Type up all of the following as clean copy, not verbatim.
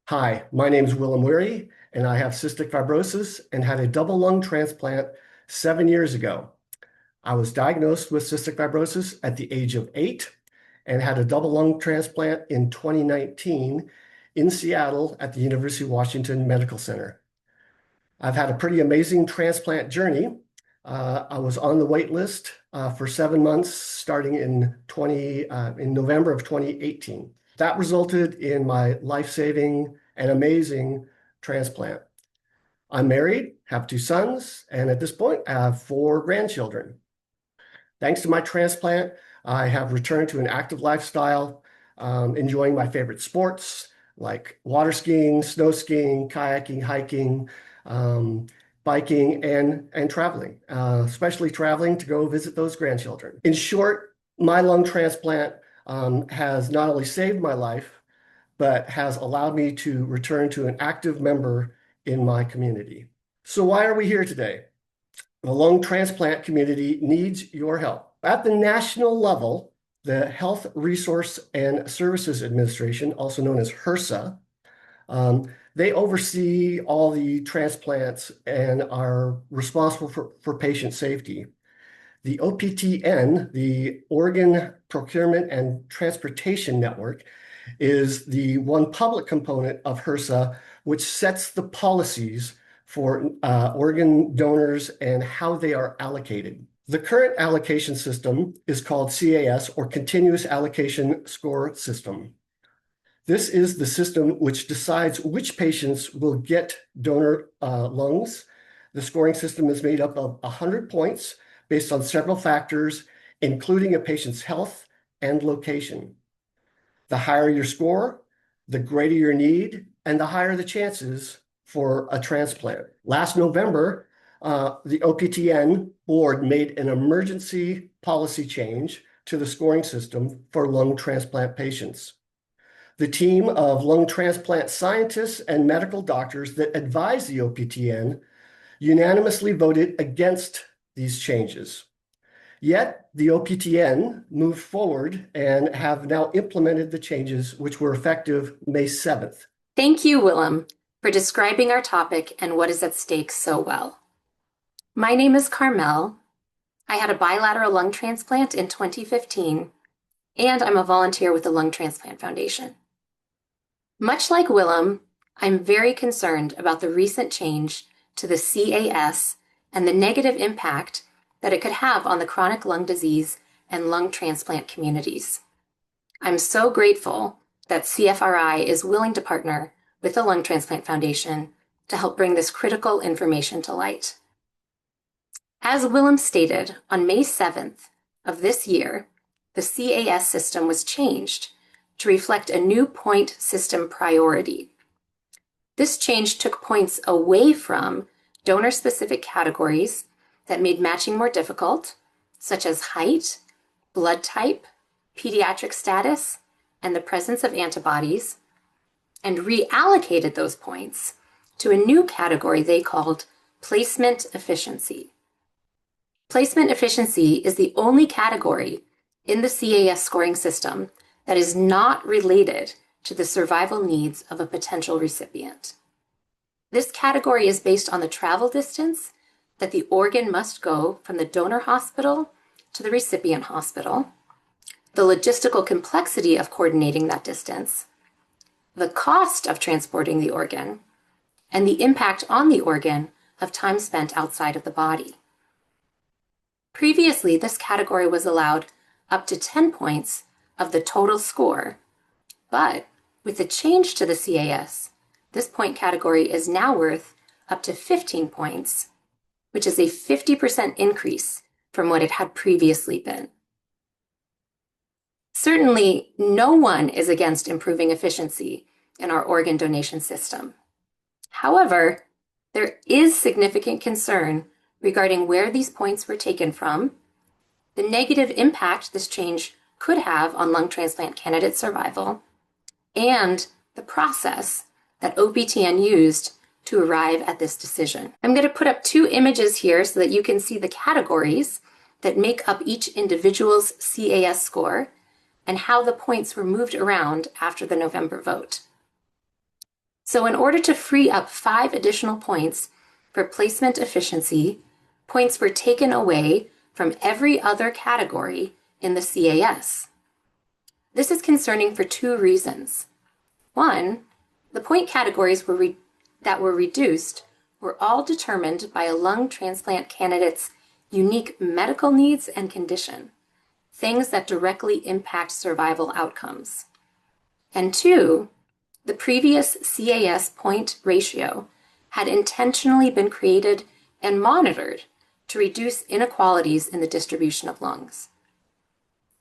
Hi, my name is Willem Wery, and I have cystic fibrosis and had a double lung transplant 7 years ago. I was diagnosed with cystic fibrosis at the age of 8 and had a double lung transplant in 2019 in Seattle at the University of Washington Medical Center. I've had a pretty amazing transplant journey. I was on the wait list for 7 months starting in November of 2018. That resulted in my life-saving and amazing transplant. I'm married, have 2 sons, and at this point, I have 4 grandchildren. Thanks to my transplant, I have returned to an active lifestyle, enjoying my favorite sports like water skiing, snow skiing, kayaking, hiking, biking, and traveling, especially traveling to go visit those grandchildren. In short, my lung transplant has not only saved my life, but has allowed me to return to an active member in my community. So why are we here today? The lung transplant community needs your help. At the national level, the Health Resource and Services Administration, also known as HRSA, they oversee all the transplants and are responsible for patient safety. The OPTN, the Organ Procurement and Transportation Network, is the one public component of HRSA, which sets the policies for organ donors and how they are allocated. The current allocation system is called CAS, or Continuous Allocation Score System. This is the system which decides which patients will get donor lungs. The scoring system is made up of 100 points based on several factors, including a patient's health and location. The higher your score, the greater your need, and the higher the chances for a transplant. Last November, the OPTN board made an emergency policy change to the scoring system for lung transplant patients. The team of lung transplant scientists and medical doctors that advise the OPTN unanimously voted against these changes. Yet the OPTN moved forward and have now implemented the changes, which were effective May 7th. Thank you, Willem, for describing our topic and what is at stake so well. My name is Carmel. I had a bilateral lung transplant in 2015, and I'm a volunteer with the Lung Transplant Foundation. Much like Willem, I'm very concerned about the recent change to the CAS and the negative impact that it could have on the chronic lung disease and lung transplant communities. I'm so grateful that CFRI is willing to partner with the Lung Transplant Foundation to help bring this critical information to light. As Willem stated, on May 7th of this year, the CAS system was changed to reflect a new point system priority. This change took points away from donor-specific categories that made matching more difficult, such as height, blood type, pediatric status, and the presence of antibodies, and reallocated those points to a new category they called placement efficiency. Placement efficiency is the only category in the CAS scoring system that is not related to the survival needs of a potential recipient. This category is based on the travel distance that the organ must go from the donor hospital to the recipient hospital, the logistical complexity of coordinating that distance, the cost of transporting the organ, and the impact on the organ of time spent outside of the body. Previously, this category was allowed up to 10 points of the total score, but with the change to the CAS, this point category is now worth up to 15 points, which is a 50% increase from what it had previously been. Certainly, no one is against improving efficiency in our organ donation system. However, there is significant concern regarding where these points were taken from, the negative impact this change could have on lung transplant candidate survival, and the process that OPTN used to arrive at this decision. I'm going to put up 2 images here so that you can see the categories that make up each individual's CAS score and how the points were moved around after the November vote. So in order to free up 5 additional points for placement efficiency, points were taken away from every other category in the CAS. This is concerning for 2 reasons. One, the point categories that were reduced were all determined by a lung transplant candidate's unique medical needs and condition, things that directly impact survival outcomes. And 2, the previous CAS point ratio had intentionally been created and monitored to reduce inequalities in the distribution of lungs.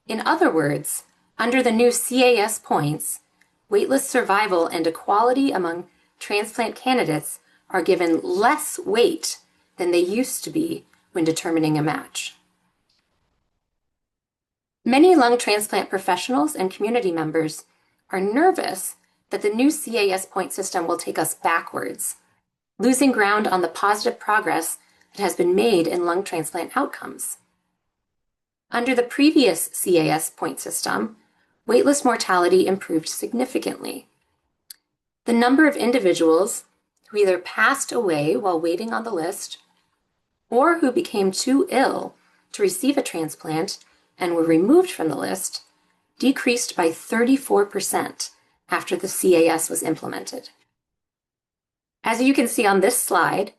In other words, under the new CAS points, waitlist survival and equality among transplant candidates are given less weight than they used to be when determining a match. Many lung transplant professionals and community members are nervous that the new CAS point system will take us backwards, losing ground on the positive progress that has been made in lung transplant outcomes. Under the previous CAS point system, waitlist mortality improved significantly. The number of individuals who either passed away while waiting on the list or who became too ill to receive a transplant and were removed from the list decreased by 34% after the CAS was implemented. As you can see on this slide,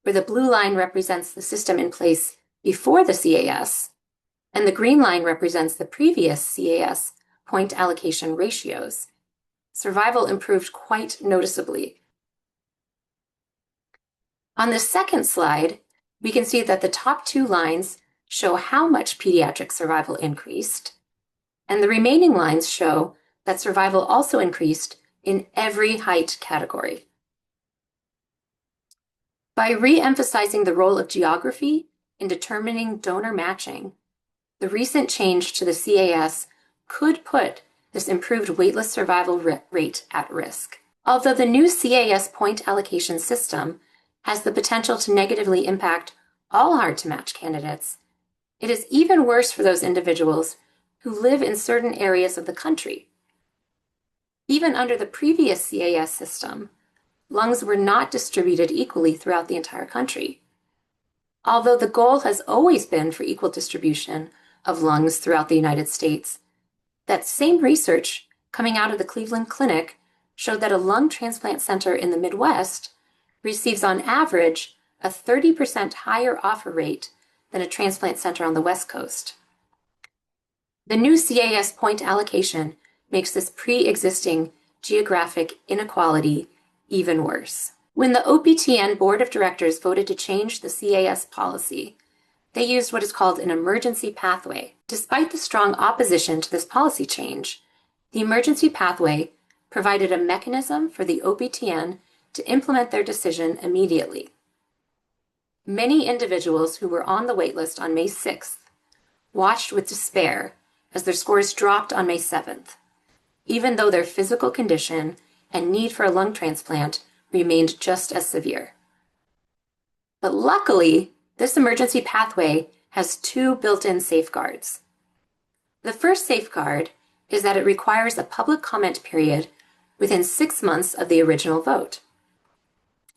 where the blue line represents the system in place before the CAS, and the green line represents the previous CAS point allocation ratios, survival improved quite noticeably. On the second slide, we can see that the top 2 lines show how much pediatric survival increased, and the remaining lines show that survival also increased in every height category. By re-emphasizing the role of geography in determining donor matching, the recent change to the CAS could put this improved waitlist survival rate at risk. Although the new CAS point allocation system has the potential to negatively impact all hard-to-match candidates, it is even worse for those individuals who live in certain areas of the country. Even under the previous CAS system, lungs were not distributed equally throughout the entire country. Although the goal has always been for equal distribution of lungs throughout the United States, that same research coming out of the Cleveland Clinic showed that a lung transplant center in the Midwest receives on average a 30% higher offer rate than a transplant center on the West Coast. The new CAS point allocation makes this pre-existing geographic inequality even worse. When the OPTN Board of Directors voted to change the CAS policy, they used what is called an emergency pathway. Despite the strong opposition to this policy change, the emergency pathway provided a mechanism for the OPTN to implement their decision immediately. Many individuals who were on the waitlist on May 6th watched with despair as their scores dropped on May 7th, even though their physical condition and need for a lung transplant remained just as severe. But luckily, this emergency pathway has 2 built-in safeguards. The first safeguard is that it requires a public comment period within 6 months of the original vote.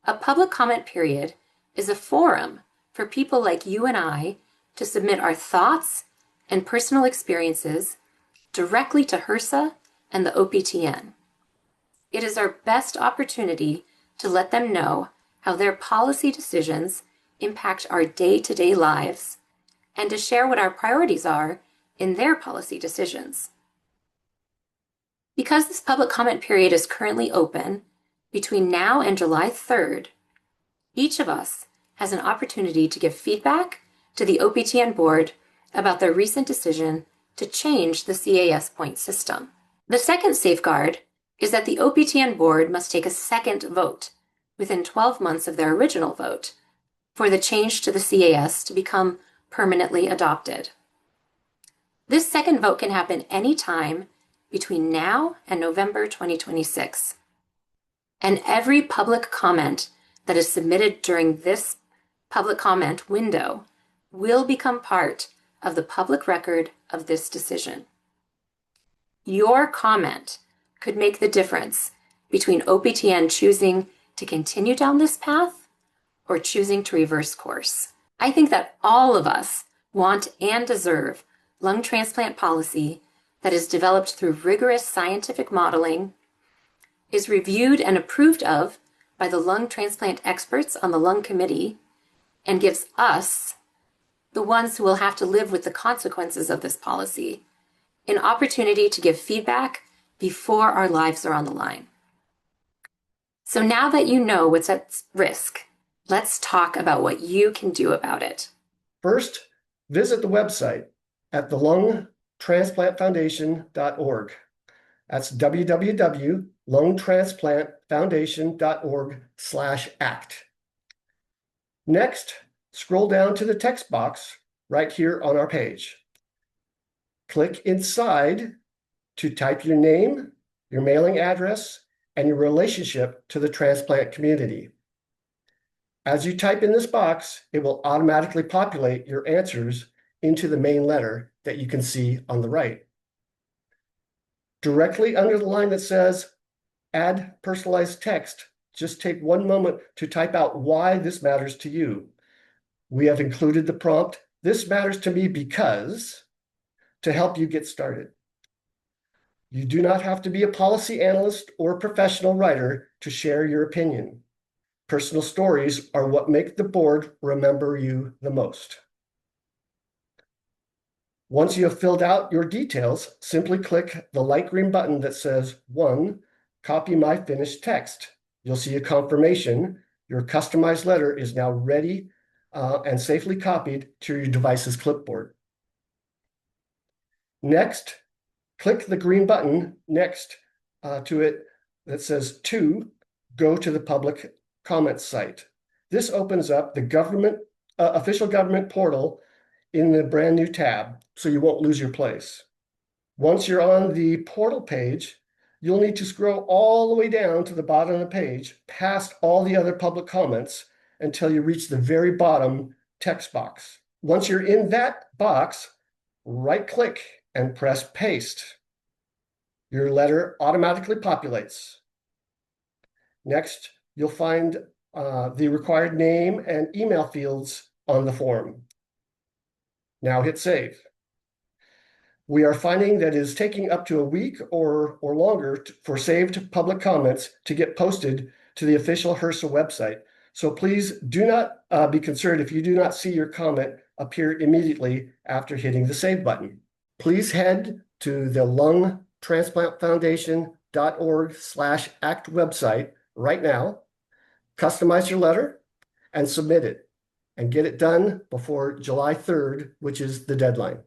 A public comment period is a forum for people like you and I to submit our thoughts and personal experiences directly to HRSA and the OPTN. It is our best opportunity to let them know how their policy decisions impact our day-to-day lives and to share what our priorities are in their policy decisions. Because this public comment period is currently open, between now and July 3rd, each of us has an opportunity to give feedback to the OPTN board about their recent decision to change the CAS point system. The second safeguard is that the OPTN board must take a second vote within 12 months of their original vote for the change to the CAS to become permanently adopted. This second vote can happen anytime between now and November 2026. And every public comment that is submitted during this public comment window will become part of the public record of this decision. Your comment could make the difference between OPTN choosing to continue down this path or choosing to reverse course. I think that all of us want and deserve lung transplant policy that is developed through rigorous scientific modeling, is reviewed and approved of by the lung transplant experts on the lung committee, and gives us, the ones who will have to live with the consequences of this policy, an opportunity to give feedback before our lives are on the line. So now that you know what's at risk, let's talk about what you can do about it. First, visit the website at the lungtransplantfoundation.org. That's www.lungtransplantfoundation.org/act. Next, scroll down to the text box right here on our page. Click inside to type your name, your mailing address, and your relationship to the transplant community. As you type in this box, it will automatically populate your answers into the main letter that you can see on the right. Directly under the line that says add personalized text, just take one moment to type out why this matters to you. We have included the prompt, "This matters to me because," to help you get started. You do not have to be a policy analyst or professional writer to share your opinion. Personal stories are what make the board remember you the most. Once you have filled out your details, simply click the light green button that says 1, copy my finished text. You'll see a confirmation. Your customized letter is now ready and safely copied to your device's clipboard. Next, click the green button next to it that says 2, go to the public comments site. This opens up the government official government portal in the brand new tab, so you won't lose your place. Once you're on the portal page, you'll need to scroll all the way down to the bottom of the page, past all the other public comments, until you reach the very bottom text box. Once you're in that box, right-click and press paste. Your letter automatically populates. Next, you'll find the required name and email fields on the form. Now hit save. We are finding that it is taking up to a week or longer for saved public comments to get posted to the official HRSA website. So please do not be concerned if you do not see your comment appear immediately after hitting the save button. Please head to the lungtransplantfoundation.org/act website right now, customize your letter, and submit it, and get it done before July 3rd, which is the deadline.